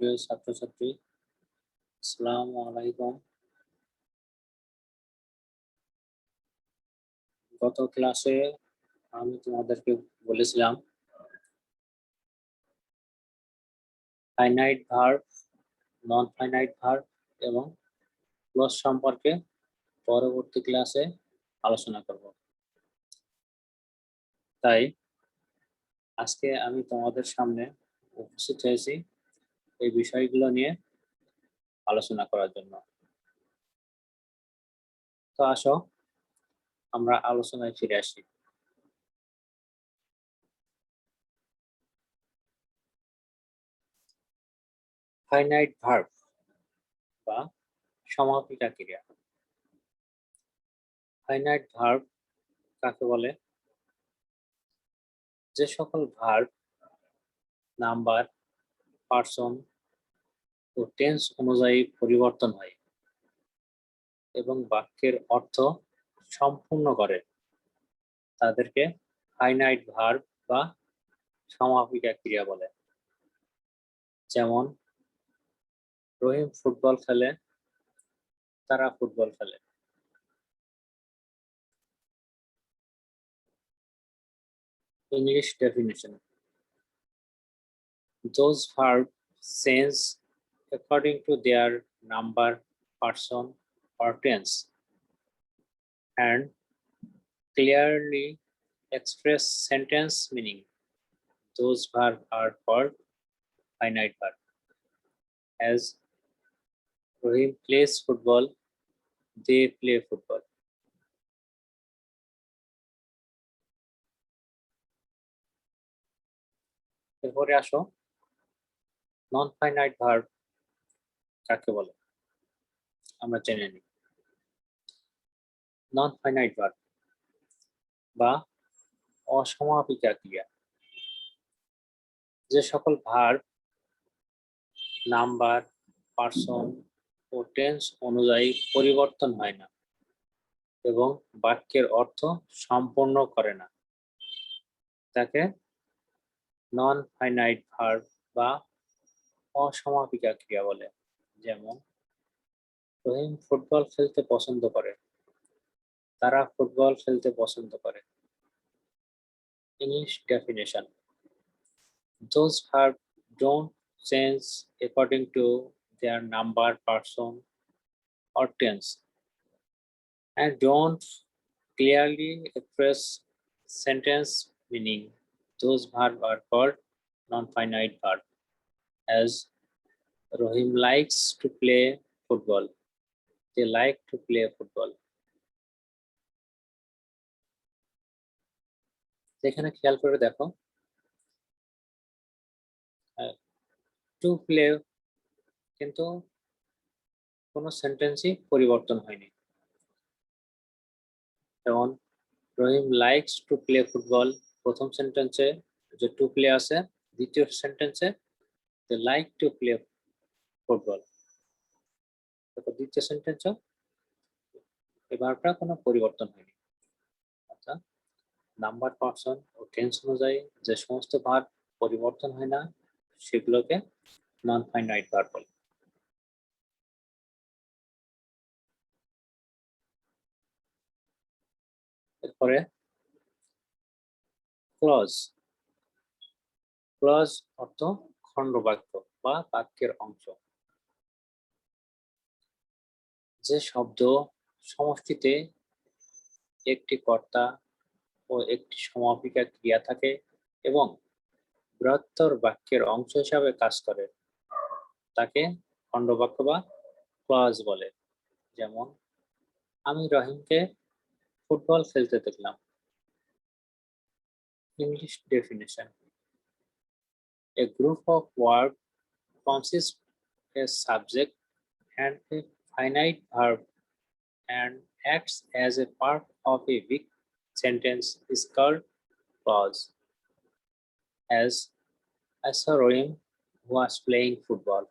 প্রিয় ছাত্রছাত্রী, আসসালামু আলাইকুম। গত ক্লাসে আমি তোমাদেরকে বলেছিলাম finite verb, non finite verb এবং ক্লজ সম্পর্কে পরবর্তী ক্লাসে আলোচনা করব। তাই আজকে আমি তোমাদের সামনে উপস্থিত হয়েছি এই বিষয়গুলো নিয়ে আলোচনা করার জন্য। তো আসো আমরা আলোচনায় ফিরে আসি। ফাইনাইট ভার্ব বা সমাপিকা ক্রিয়া। ফাইনাইট ভার্ব কাকে বলে? যে সকল ভার্ব নাম্বার, পার্সন ও টেন্স অনুযায়ী পরিবর্তন হয় এবং বাক্যের অর্থ সম্পূর্ণ করে তাদেরকে ফাইনাইট ভার্ব বা সমাপিকা ক্রিয়া বলে। যেমন রহিম ফুটবল খেলে, তারা ফুটবল খেলে। English definition: those verbs change according to their number, person or tense and clearly express sentence meaning. Those verbs are called finite verb. As Rohim plays football, they play football. এরপরে আসো non finite verb কাকে বলে আমরা জেনে নিই। Non finite verb বা অসমাপিকা ক্রিয়া যে সকল ভার্ব নাম্বার, পার্সন ও টেন্স অনুযায়ী পরিবর্তন হয় না এবং বাক্যের অর্থ সম্পূর্ণ করে না তাকে নন ফাইনাইট ভার্ব বা অসমাপিকা ক্রিয়া বলে। যেমন রহিম ফুটবল খেলতে পছন্দ করে, তারা ফুটবল খেলতে পছন্দ করে। English definition: those verbs don't change according to their number, person or tense and don't clearly express sentence meaning. Those verbs are called non-finite verb. As Rohim likes to play football, they like to play football. এখানে খেয়াল করে দেখো, to play কিন্তু কোনো সেন্টেন্সই পরিবর্তন হয়নি। যেমন রহিম likes to play football, প্রথম সেন্টেন্সে যে টু প্লে আছে, দ্বিতীয় সেন্টেন্সে দে লাইক টু প্লে ফুটবল। দ্বিতীয় সেন্টেন্সে এই ভার্বটা কোনো পরিবর্তন হয়নি। অর্থাৎ নাম্বার, পার্সন ও টেন্স অনুযায়ী যে সমস্ত ভার্ব পরিবর্তন হয় না সেগুলোকে নন ফাইনাইট ভার্ব বলে। এরপরে ক্লজ। ক্লজ অর্থ খণ্ডবাক্য বা বাক্যের অংশ। যে শব্দ সমষ্টিতে একটি কর্তা ও একটি সমাপিকা ক্রিয়া থাকে এবং বৃহত্তর বাক্যের অংশ হিসাবে কাজ করে তাকে খণ্ডবাক্য বা ক্লজ বলে। যেমন আমি রহিমকে ফুটবল খেলতে দেখলাম। English definition: a group of words consists a subject and a finite verb and acts as a part of a big sentence is called clause. As I saw Rohim who was playing football.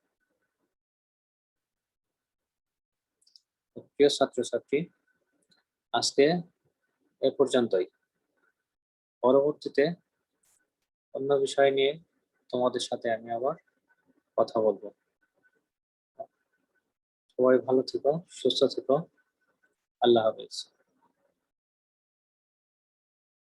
প্রিয় ছাত্রছাত্রী, আজকে এ পর্যন্তই। পরবর্তীতে অন্য বিষয় নিয়ে তোমাদের সাথে আমি আবার কথা বলবো। সবাই ভালো থেকো, সুস্থ থেকো। আল্লাহ হাফেজ।